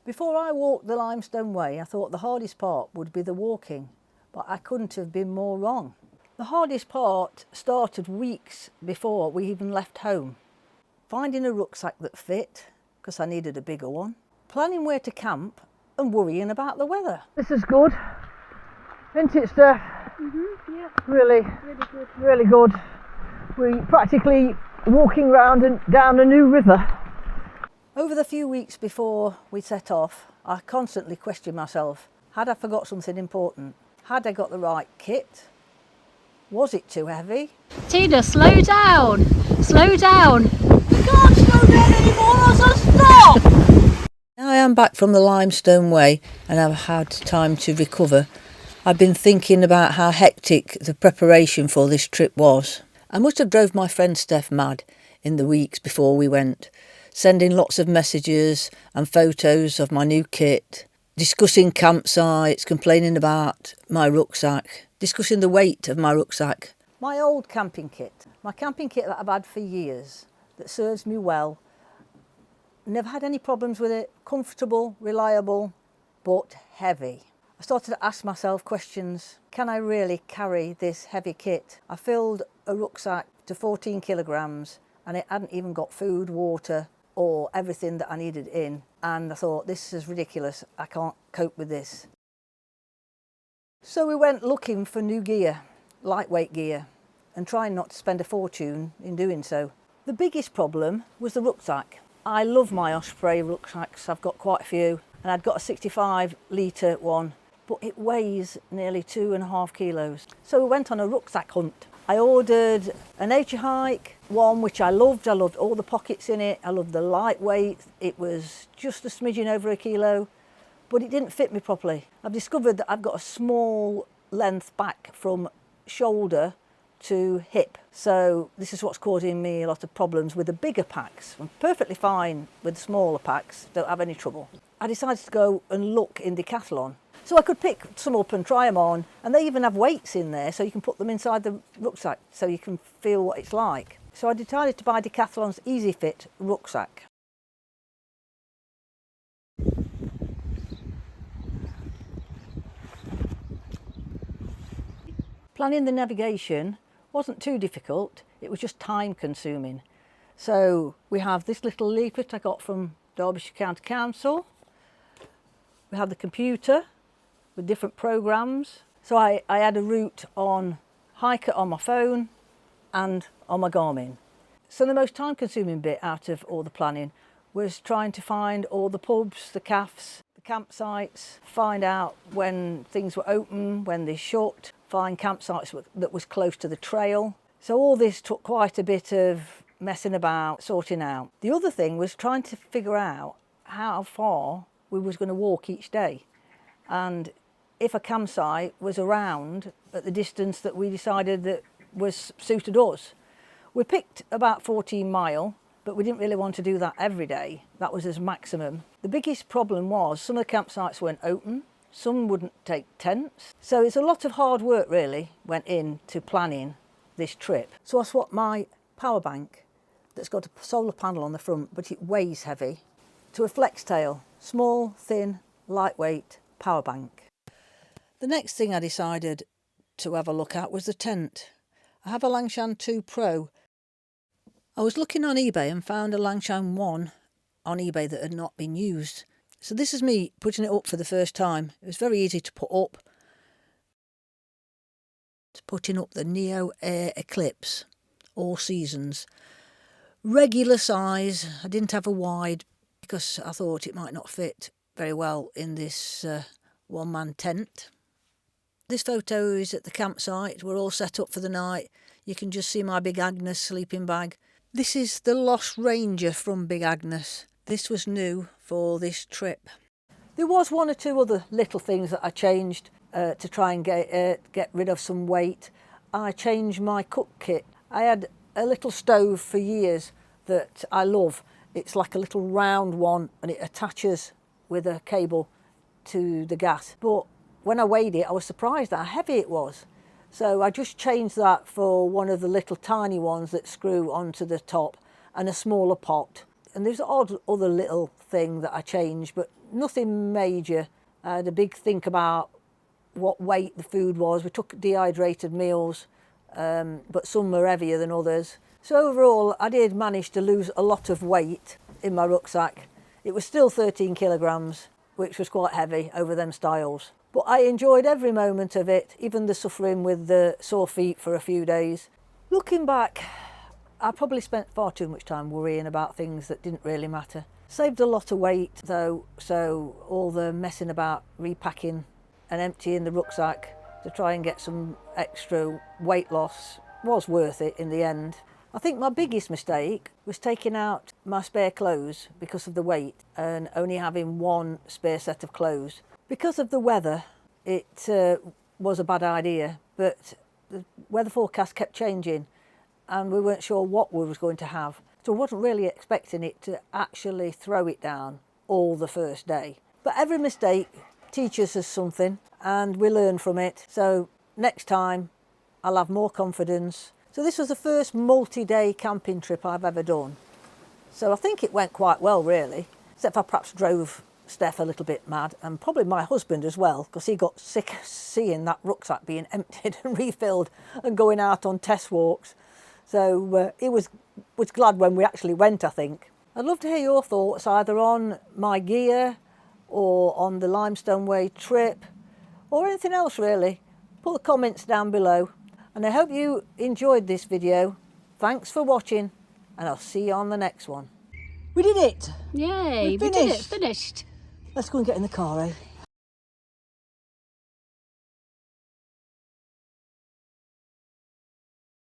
Before I walked the Limestone Way, I thought the hardest part would be the walking, but I couldn't have been more wrong. The hardest part started weeks before we even left home. Finding a rucksack that fit, because I needed a bigger one, planning where to camp and worrying about the weather. This is good, isn't it, Steph? Yeah, Really good. really good. We're practically walking round and down a new river. Over the few weeks before we set off, I constantly questioned myself. Had I forgot something important? Had I got the right kit? Was it too heavy? Tina, slow down! Slow down! We can't slow down anymore, so stop! Now I am back from the Limestone Way and I've had time to recover. I've been thinking about how hectic the preparation for this trip was. I must have drove my friend Steph mad in the weeks before we went, sending lots of messages and photos of my new kit, discussing campsites, complaining about my rucksack, discussing the weight of my rucksack. My old camping kit, my camping kit that I've had for years, that serves me well. Never had any problems with it, comfortable, reliable, but heavy. I started to ask myself questions. Can I really carry this heavy kit? I filled a rucksack to 14 kilograms and it hadn't even got food, water or everything that I needed in. And I thought, this is ridiculous. I can't cope with this. So we went looking for new gear, lightweight gear, and trying not to spend a fortune in doing so. The biggest problem was the rucksack. I love my Osprey rucksacks. I've got quite a few and I'd got a 65 litre one, but it weighs nearly 2.5 kilos. So we went on a rucksack hunt. I ordered a Nature Hike one, which I loved. I loved all the pockets in it. I loved the lightweight. It was just a smidgen over a kilo, but it didn't fit me properly. I've discovered that I've got a small length back from shoulder to hip. So this is what's causing me a lot of problems with the bigger packs. I'm perfectly fine with the smaller packs, don't have any trouble. I decided to go and look in Decathlon. So I could pick some up and try them on, and they even have weights in there so you can put them inside the rucksack so you can feel what it's like. So I decided to buy Decathlon's Easy Fit rucksack. Planning the navigation wasn't too difficult, it was just time consuming. So we have this little leaflet I got from Derbyshire County Council. We have the computer with different programs. So I had a route on Hiker on my phone and on my Garmin. So the most time consuming bit out of all the planning was trying to find all the pubs, the cafes, the campsites, find out when things were open, when they shut, find campsites that was close to the trail. So all this took quite a bit of messing about, sorting out. The other thing was trying to figure out how far we was going to walk each day, and if a campsite was around at the distance that we decided that was suited us. We picked about 14 mile, but we didn't really want to do that every day. That was as maximum. The biggest problem was some of the campsites weren't open, some wouldn't take tents. So it's a lot of hard work really went into planning this trip. So I swapped my power bank that's got a solar panel on the front, but it weighs heavy, to a flex tail, small, thin, lightweight power bank. The next thing I decided to have a look at was the tent. I have a Langshan 2 Pro. I was looking on eBay and found a Langshan 1 on eBay that had not been used. So this is me putting it up for the first time. It was very easy to put up. Putting up the Neo Air Eclipse, all seasons. Regular size. I didn't have a wide because I thought it might not fit very well in this one-man tent. This photo is at the campsite. We're all set up for the night. You can just see my Big Agnes sleeping bag. This is the Lost Ranger from Big Agnes. This was new for this trip. There was one or two other little things that I changed to try and get rid of some weight. I changed my cook kit. I had a little stove for years that I love. It's like a little round one and it attaches with a cable to the gas. But when I weighed it, I was surprised at how heavy it was. So I just changed that for one of the little tiny ones that screw onto the top and a smaller pot. And there's odd other little thing that I changed, but nothing major. I had a big think about what weight the food was. We took dehydrated meals, but some were heavier than others. So overall, I did manage to lose a lot of weight in my rucksack. It was still 13 kilograms, which was quite heavy over them styles. But I enjoyed every moment of it, even the suffering with the sore feet for a few days. Looking back, I probably spent far too much time worrying about things that didn't really matter. Saved a lot of weight though, so all the messing about repacking and emptying the rucksack to try and get some extra weight loss was worth it in the end. I think my biggest mistake was taking out my spare clothes because of the weight and only having one spare set of clothes. Because of the weather, it was a bad idea, but the weather forecast kept changing and we weren't sure what we was going to have. So I wasn't really expecting it to actually throw it down all the first day. But every mistake teaches us something and we learn from it. So next time I'll have more confidence. So this was the first multi-day camping trip I've ever done. So I think it went quite well really, except I perhaps drove Steph a little bit mad, and probably my husband as well, because he got sick of seeing that rucksack being emptied and refilled and going out on test walks. So he was glad when we actually went, I think. I'd love to hear your thoughts either on my gear or on the Limestone Way trip or anything else really. Put the comments down below, and I hope you enjoyed this video. Thanks for watching, and I'll see you on the next one. We did it! Yay, We we did it, finished. finished. Let's go and get in the car, eh?